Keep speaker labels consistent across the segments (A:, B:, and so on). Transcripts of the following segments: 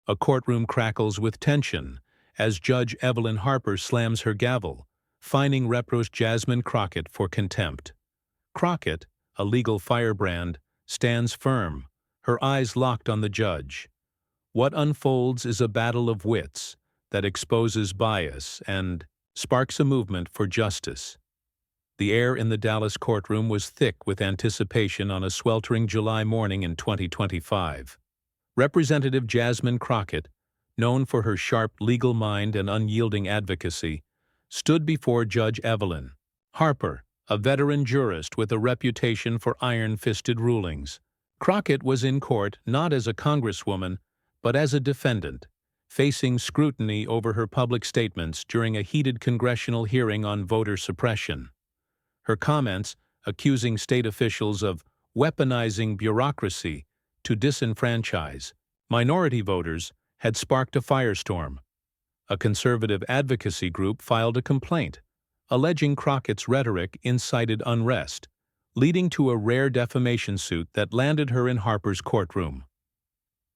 A: A courtroom crackles with tension as Judge Evelyn Harper slams her gavel, fining Repro's Jasmine Crockett for contempt. Crockett, a legal firebrand, stands firm, her eyes locked on the judge. What unfolds is a battle of wits that exposes bias and sparks a movement for justice. The air in the Dallas courtroom was thick with anticipation on a sweltering July morning in 2025. Representative Jasmine Crockett, known for her sharp legal mind and unyielding advocacy, stood before Judge Evelyn Harper, a veteran jurist with a reputation for iron-fisted rulings. Crockett was in court not as a congresswoman, but as a defendant, facing scrutiny over her public statements during a heated congressional hearing on voter suppression. Her comments, accusing state officials of weaponizing bureaucracy to disenfranchise minority voters, had sparked a firestorm. A conservative advocacy group filed a complaint, alleging Crockett's rhetoric incited unrest, leading to a rare defamation suit that landed her in Harper's courtroom.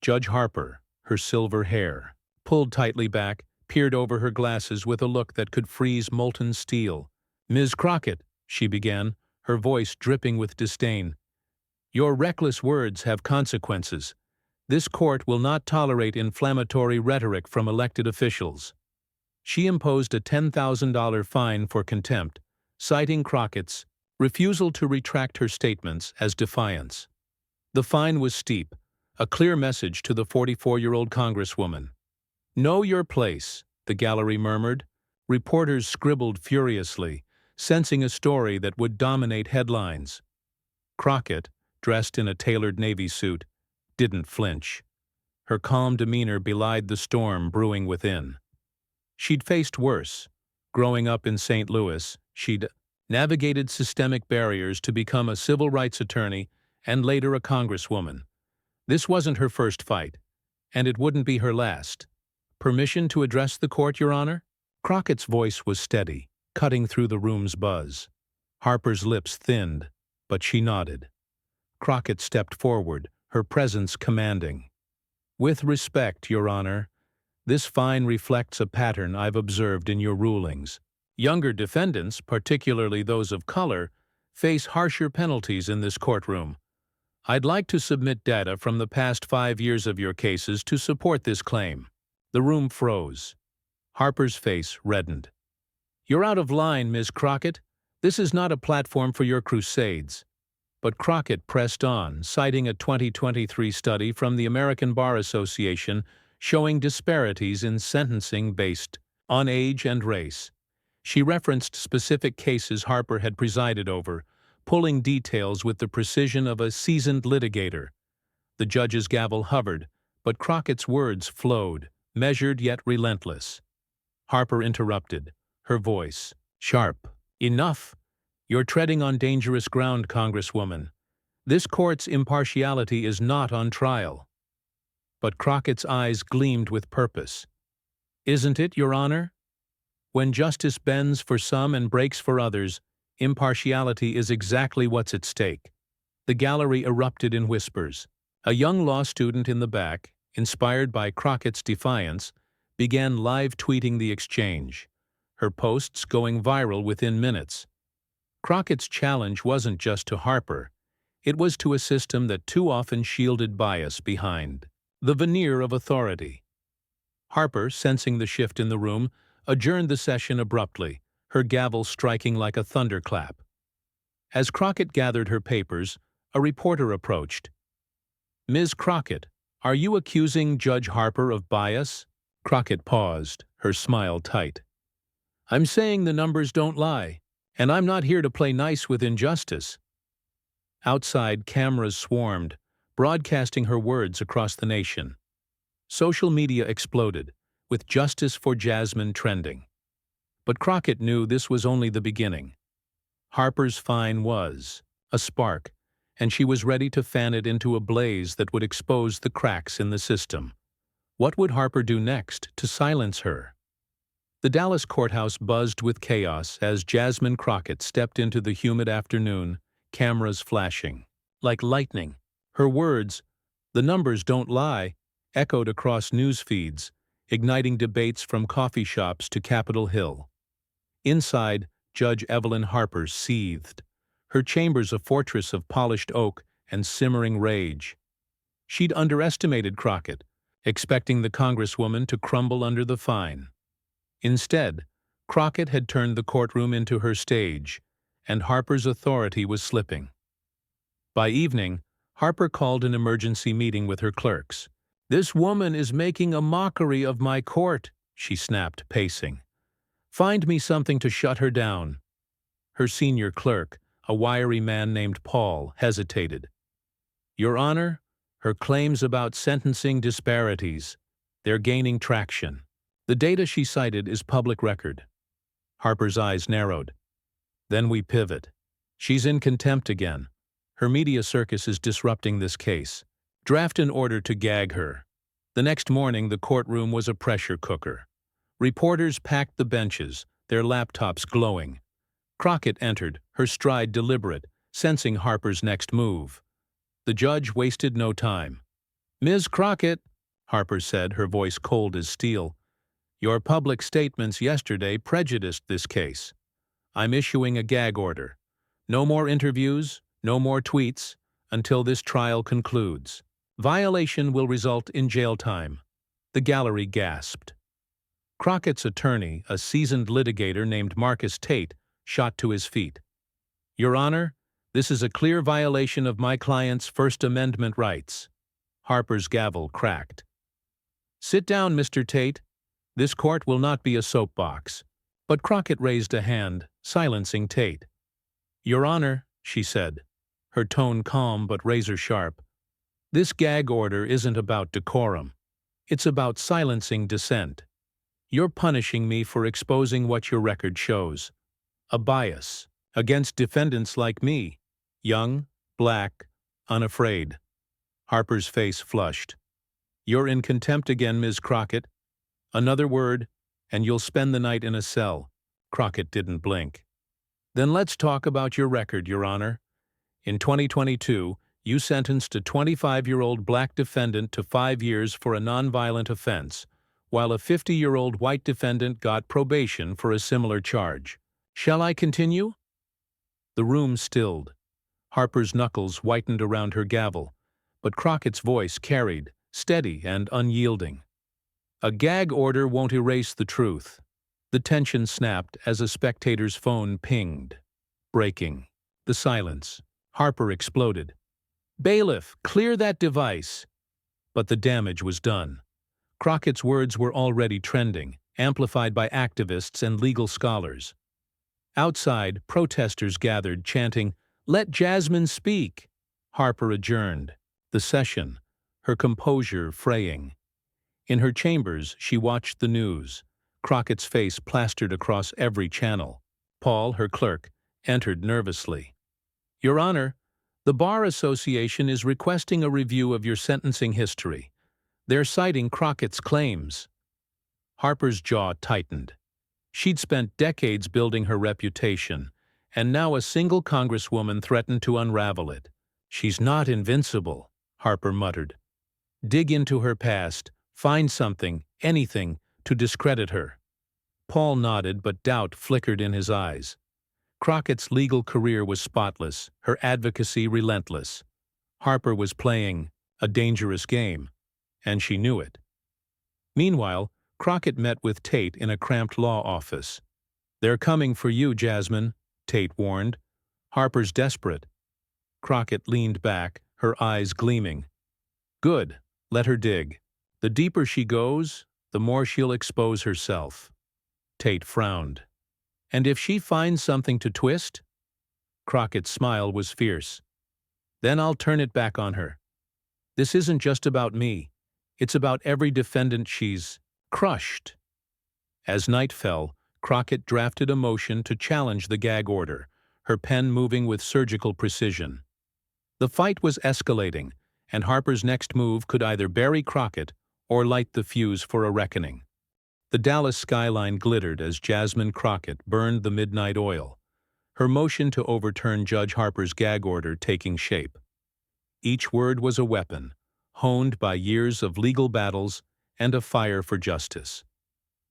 A: Judge Harper, her silver hair pulled tightly back, peered over her glasses with a look that could freeze molten steel. "Ms. Crockett," she began, her voice dripping with disdain, "your reckless words have consequences. This court will not tolerate inflammatory rhetoric from elected officials." She imposed a $10,000 fine for contempt, citing Crockett's refusal to retract her statements as defiance. The fine was steep, a clear message to the 44-year-old congresswoman. "Know your place," the gallery murmured. Reporters scribbled furiously, sensing a story that would dominate headlines. Crockett, dressed in a tailored Navy suit, didn't flinch. Her calm demeanor belied the storm brewing within. She'd faced worse. Growing up in St. Louis, she'd navigated systemic barriers to become a civil rights attorney and later a congresswoman. This wasn't her first fight, and it wouldn't be her last. "Permission to address the court, Your Honor?" Crockett's voice was steady, cutting through the room's buzz. Harper's lips thinned, but she nodded. Crockett stepped forward, her presence commanding. "With respect, Your Honor, this fine reflects a pattern I've observed in your rulings. Younger defendants, particularly those of color, face harsher penalties in this courtroom. I'd like to submit data from the past 5 years of your cases to support this claim." The room froze. Harper's face reddened. "You're out of line, Ms. Crockett. This is not a platform for your crusades." But Crockett pressed on, citing a 2023 study from the American Bar Association showing disparities in sentencing based on age and race. She referenced specific cases Harper had presided over, pulling details with the precision of a seasoned litigator. The judge's gavel hovered, but Crockett's words flowed, measured yet relentless. Harper interrupted, her voice sharp. "Enough! You're treading on dangerous ground, Congresswoman. This court's impartiality is not on trial." But Crockett's eyes gleamed with purpose. "Isn't it, Your Honor? When justice bends for some and breaks for others, impartiality is exactly what's at stake." The gallery erupted in whispers. A young law student in the back, inspired by Crockett's defiance, began live tweeting the exchange, her posts going viral within minutes. Crockett's challenge wasn't just to Harper. It was to a system that too often shielded bias behind the veneer of authority. Harper, sensing the shift in the room, adjourned the session abruptly, her gavel striking like a thunderclap. As Crockett gathered her papers, a reporter approached. "Ms. Crockett, are you accusing Judge Harper of bias?" Crockett paused, her smile tight. "I'm saying the numbers don't lie, and I'm not here to play nice with injustice." Outside, cameras swarmed, broadcasting her words across the nation. Social media exploded, with "Justice for Jasmine" trending. But Crockett knew this was only the beginning. Harper's fine was a spark, and she was ready to fan it into a blaze that would expose the cracks in the system. What would Harper do next to silence her? The Dallas courthouse buzzed with chaos as Jasmine Crockett stepped into the humid afternoon, cameras flashing like lightning. Her words, "The numbers don't lie," echoed across news feeds, igniting debates from coffee shops to Capitol Hill. Inside, Judge Evelyn Harper seethed, her chambers a fortress of polished oak and simmering rage. She'd underestimated Crockett, expecting the congresswoman to crumble under the fine. Instead, Crockett had turned the courtroom into her stage, and Harper's authority was slipping. By evening, Harper called an emergency meeting with her clerks. "This woman is making a mockery of my court," she snapped, pacing. "Find me something to shut her down." Her senior clerk, a wiry man named Paul, hesitated. "Your Honor, her claims about sentencing disparities, they're gaining traction. The data she cited is public record." Harper's eyes narrowed. "Then we pivot. She's in contempt again. Her media circus is disrupting this case. Draft an order to gag her." The next morning, the courtroom was a pressure cooker. Reporters packed the benches, their laptops glowing. Crockett entered, her stride deliberate, sensing Harper's next move. The judge wasted no time. "Ms. Crockett," Harper said, her voice cold as steel, "your public statements yesterday prejudiced this case. I'm issuing a gag order. No more interviews, no more tweets, until this trial concludes. Violation will result in jail time." The gallery gasped. Crockett's attorney, a seasoned litigator named Marcus Tate, shot to his feet. "Your Honor, this is a clear violation of my client's First Amendment rights." Harper's gavel cracked. "Sit down, Mr. Tate. This court will not be a soapbox." But Crockett raised a hand, silencing Tate. "Your Honor," she said, her tone calm but razor-sharp, "this gag order isn't about decorum. It's about silencing dissent. You're punishing me for exposing what your record shows. A bias against defendants like me, young, black, unafraid." Harper's face flushed. "You're in contempt again, Ms. Crockett. Another word, and you'll spend the night in a cell." Crockett didn't blink. "Then let's talk about your record, Your Honor. In 2022, you sentenced a 25-year-old black defendant to 5 years for a nonviolent offense, while a 50-year-old white defendant got probation for a similar charge. Shall I continue?" The room stilled. Harper's knuckles whitened around her gavel, but Crockett's voice carried, steady and unyielding. "A gag order won't erase the truth." The tension snapped as a spectator's phone pinged. Breaking. The silence. Harper exploded. "Bailiff, clear that device!" But the damage was done. Crockett's words were already trending, amplified by activists and legal scholars. Outside, protesters gathered, chanting, "Let Jasmine speak!" Harper adjourned. The session, her composure fraying. In her chambers, she watched the news, Crockett's face plastered across every channel. Paul, her clerk, entered nervously. "Your Honor, the Bar Association is requesting a review of your sentencing history. They're citing Crockett's claims." Harper's jaw tightened. She'd spent decades building her reputation, and now a single congresswoman threatened to unravel it. "She's not invincible," Harper muttered. "Dig into her past, find something, anything, to discredit her." Paul nodded, but doubt flickered in his eyes. Crockett's legal career was spotless, her advocacy relentless. Harper was playing a dangerous game, and she knew it. Meanwhile, Crockett met with Tate in a cramped law office. "They're coming for you, Jasmine," Tate warned. "Harper's desperate." Crockett leaned back, her eyes gleaming. "Good, let her dig. The deeper she goes, the more she'll expose herself." Tate frowned. "And if she finds something to twist?" Crockett's smile was fierce. "Then I'll turn it back on her. This isn't just about me. It's about every defendant she's crushed." As night fell, Crockett drafted a motion to challenge the gag order, her pen moving with surgical precision. The fight was escalating, and Harper's next move could either bury Crockett or light the fuse for a reckoning. The Dallas skyline glittered as Jasmine Crockett burned the midnight oil, her motion to overturn Judge Harper's gag order taking shape. Each word was a weapon, honed by years of legal battles and a fire for justice.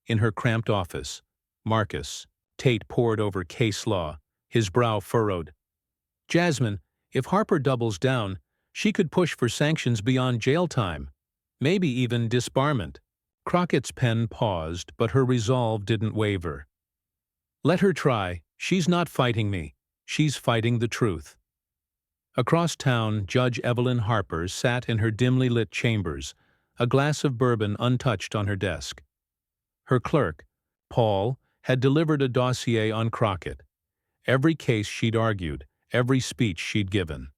A: In her cramped office, Marcus Tate pored over case law, his brow furrowed. Jasmine, if Harper doubles down, she could push for sanctions beyond jail time, maybe even disbarment. Crockett's pen paused, but her resolve didn't waver. Let her try. She's not fighting me. She's fighting the truth. Across town, Judge Evelyn Harper sat in her dimly lit chambers, a glass of bourbon untouched on her desk. Her clerk, Paul, had delivered a dossier on Crockett. Every case she'd argued, every speech she'd given.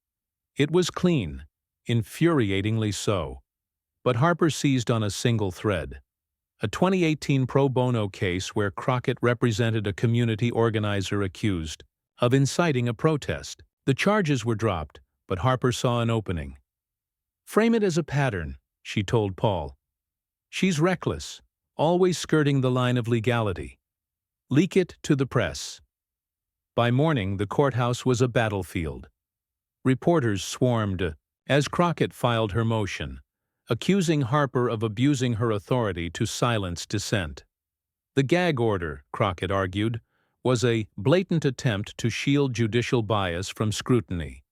A: It was clean, infuriatingly so. But Harper seized on a single thread. A 2018 pro bono case where Crockett represented a community organizer accused of inciting a protest. The charges were dropped, but Harper saw an opening. Frame it as a pattern, she told Paul. She's reckless, always skirting the line of legality. Leak it to the press. By morning, the courthouse was a battlefield. Reporters swarmed as Crockett filed her motion, accusing Harper of abusing her authority to silence dissent. The gag order, Crockett argued, was a blatant attempt to shield judicial bias from scrutiny.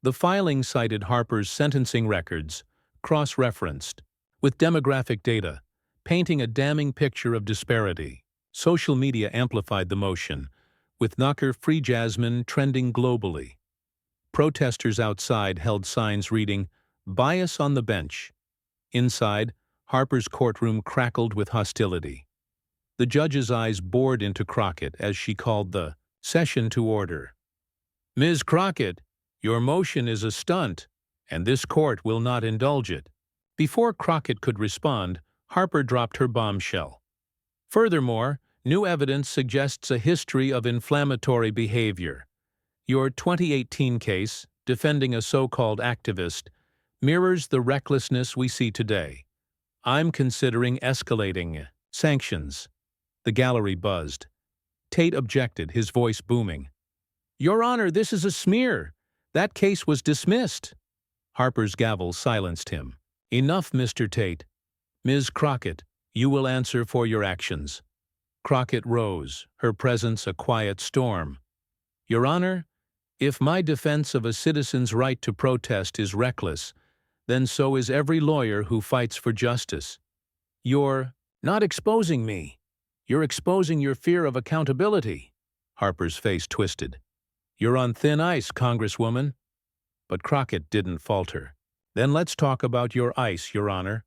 A: The filing cited Harper's sentencing records, cross-referenced, with demographic data, painting a damning picture of disparity. Social media amplified the motion, with "Knocker Free Jasmine" trending globally. Protesters outside held signs reading, "Bias on the bench." Inside, Harper's courtroom crackled with hostility. The judge's eyes bored into Crockett as she called the session to order. "Ms. Crockett, your motion is a stunt, and this court will not indulge it." Before Crockett could respond, Harper dropped her bombshell. Furthermore, new evidence suggests a history of inflammatory behavior. Your 2018 case, defending a so-called activist, mirrors the recklessness we see today. I'm considering escalating sanctions. The gallery buzzed. Tate objected, his voice booming. "Your Honor, this is a smear. That case was dismissed." Harper's gavel silenced him. "Enough, Mr. Tate. Ms. Crockett, you will answer for your actions." Crockett rose, her presence a quiet storm. "Your Honor, if my defense of a citizen's right to protest is reckless, then so is every lawyer who fights for justice. You're not exposing me. You're exposing your fear of accountability." Harper's face twisted. "You're on thin ice, Congresswoman." But Crockett didn't falter. "Then let's talk about your ice, Your Honor.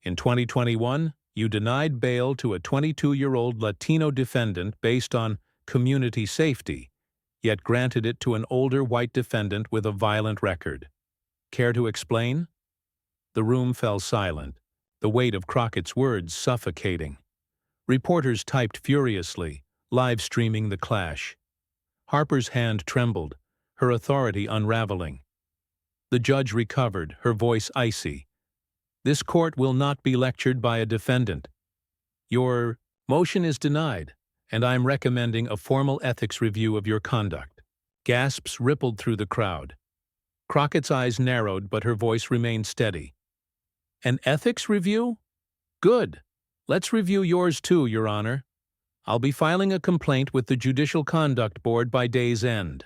A: In 2021, you denied bail to a 22-year-old Latino defendant based on community safety, yet granted it to an older white defendant with a violent record. Care to explain?" The room fell silent, the weight of Crockett's words suffocating. Reporters typed furiously, live-streaming the clash. Harper's hand trembled, her authority unraveling. The judge recovered, her voice icy. "This court will not be lectured by a defendant. Your motion is denied, and I'm recommending a formal ethics review of your conduct." Gasps rippled through the crowd. Crockett's eyes narrowed, but her voice remained steady. "An ethics review? Good. Let's review yours too, Your Honor. I'll be filing a complaint with the Judicial Conduct Board by day's end."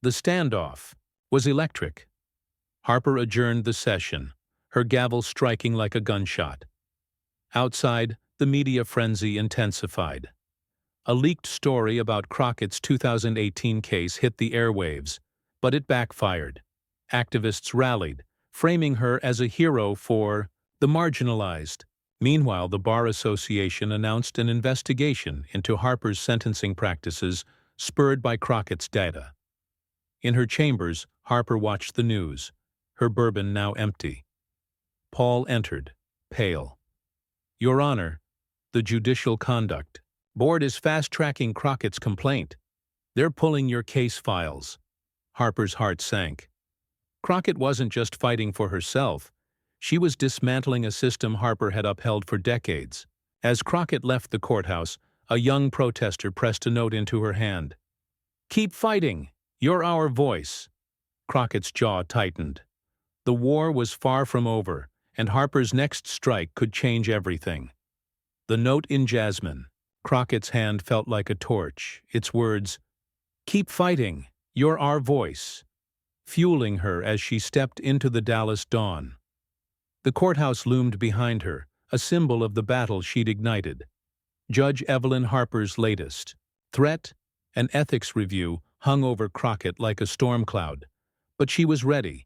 A: The standoff was electric. Harper adjourned the session, her gavel striking like a gunshot. Outside, the media frenzy intensified. A leaked story about Crockett's 2018 case hit the airwaves, but it backfired. Activists rallied, framing her as a hero for the marginalized. Meanwhile, the Bar Association announced an investigation into Harper's sentencing practices, spurred by Crockett's data. In her chambers, Harper watched the news, her bourbon now empty. Paul entered, pale. "Your Honor, the Judicial Conduct Board is fast-tracking Crockett's complaint. They're pulling your case files." Harper's heart sank. Crockett wasn't just fighting for herself. She was dismantling a system Harper had upheld for decades. As Crockett left the courthouse, a young protester pressed a note into her hand. "Keep fighting. You're our voice." Crockett's jaw tightened. The war was far from over, and Harper's next strike could change everything. The note in Jasmine Crockett's hand felt like a torch, its words, "Keep fighting, you're our voice," fueling her as she stepped into the Dallas dawn. The courthouse loomed behind her, a symbol of the battle she'd ignited. Judge Evelyn Harper's latest threat, an ethics review, hung over Crockett like a storm cloud. But she was ready.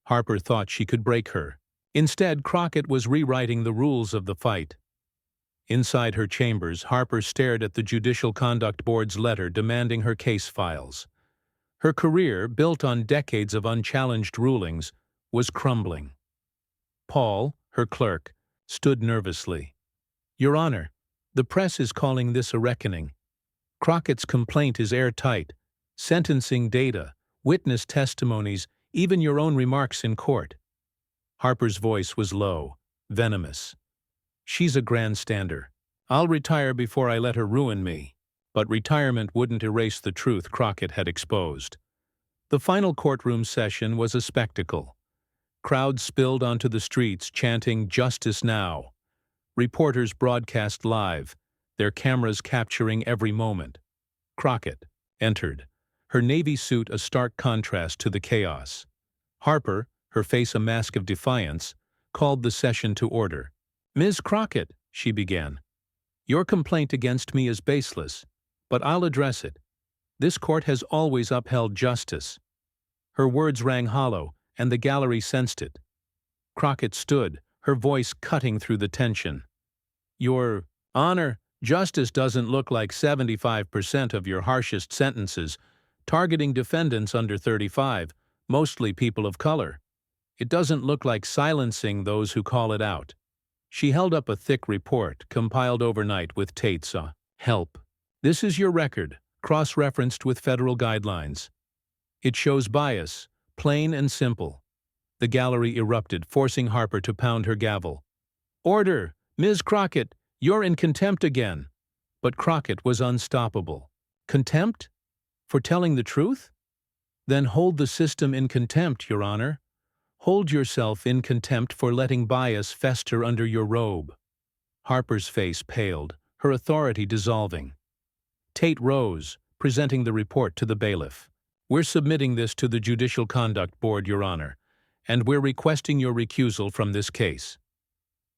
A: Harper thought she could break her. Instead, Crockett was rewriting the rules of the fight. Inside her chambers, Harper stared at the Judicial Conduct Board's letter demanding her case files. Her career, built on decades of unchallenged rulings, was crumbling. Paul, her clerk, stood nervously. "Your Honor, the press is calling this a reckoning. Crockett's complaint is airtight. Sentencing data, witness testimonies, even your own remarks in court." Harper's voice was low, venomous. "She's a grandstander. I'll retire before I let her ruin me." But retirement wouldn't erase the truth Crockett had exposed. The final courtroom session was a spectacle. Crowds spilled onto the streets chanting "Justice now." Reporters broadcast live, their cameras capturing every moment. Crockett entered, her navy suit a stark contrast to the chaos. Harper, her face a mask of defiance, called the session to order. "Ms. Crockett," she began, "your complaint against me is baseless, but I'll address it. This court has always upheld justice." Her words rang hollow, and the gallery sensed it. Crockett stood, her voice cutting through the tension. "Your Honor, justice doesn't look like 75% of your harshest sentences, targeting defendants under 35, mostly people of color. It doesn't look like silencing those who call it out." She held up a thick report, compiled overnight with Tate's help. "This is your record, cross-referenced with federal guidelines. It shows bias, plain and simple." The gallery erupted, forcing Harper to pound her gavel. "Order! Ms. Crockett, you're in contempt again." But Crockett was unstoppable. "Contempt? For telling the truth? Then hold the system in contempt, Your Honor. Hold yourself in contempt for letting bias fester under your robe." Harper's face paled, her authority dissolving. Tate rose, presenting the report to the bailiff. "We're submitting this to the Judicial Conduct Board, Your Honor, and we're requesting your recusal from this case."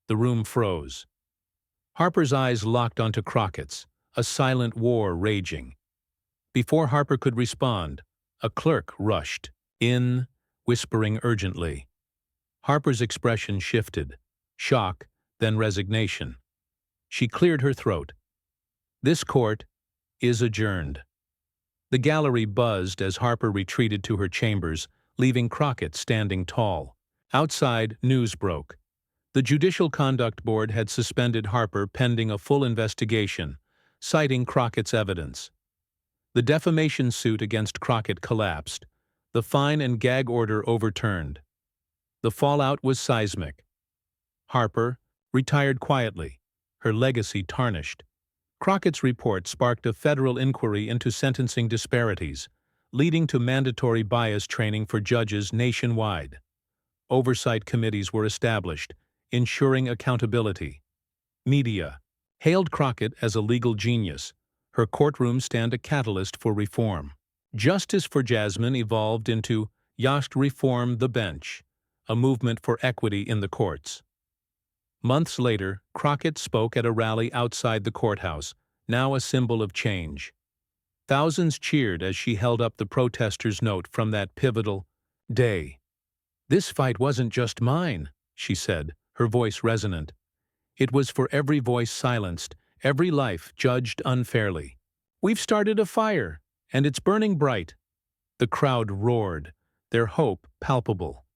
A: The room froze. Harper's eyes locked onto Crockett's, a silent war raging. Before Harper could respond, a clerk rushed in, whispering urgently. Harper's expression shifted, shock, then resignation. She cleared her throat. "This court is adjourned." The gallery buzzed as Harper retreated to her chambers, leaving Crockett standing tall. Outside, news broke. The Judicial Conduct Board had suspended Harper pending a full investigation, citing Crockett's evidence. The defamation suit against Crockett collapsed, the fine and gag order overturned. The fallout was seismic. Harper retired quietly, her legacy tarnished. Crockett's report sparked a federal inquiry into sentencing disparities, leading to mandatory bias training for judges nationwide. Oversight committees were established, ensuring accountability. Media hailed Crockett as a legal genius, her courtroom stand a catalyst for reform. Justice for Jasmine evolved into Yost Reform the Bench, a movement for equity in the courts. Months later, Crockett spoke at a rally outside the courthouse, now a symbol of change. Thousands cheered as she held up the protesters' note from that pivotal day. "This fight wasn't just mine," she said, her voice resonant. "It was for every voice silenced, every life judged unfairly. We've started a fire, and it's burning bright." The crowd roared, their hope palpable.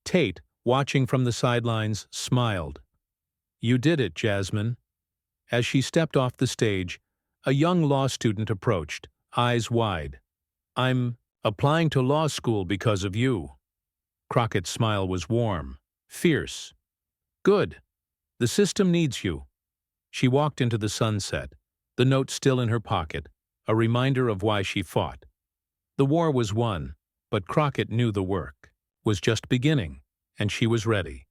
A: Tate, watching from the sidelines, smiled. "You did it, Jasmine." As she stepped off the stage, a young law student approached, eyes wide. "I'm applying to law school because of you." Crockett's smile was warm, fierce. "Good. The system needs you." She walked into the sunset, the note still in her pocket, a reminder of why she fought. The war was won, but Crockett knew the work. was just beginning, and she was ready.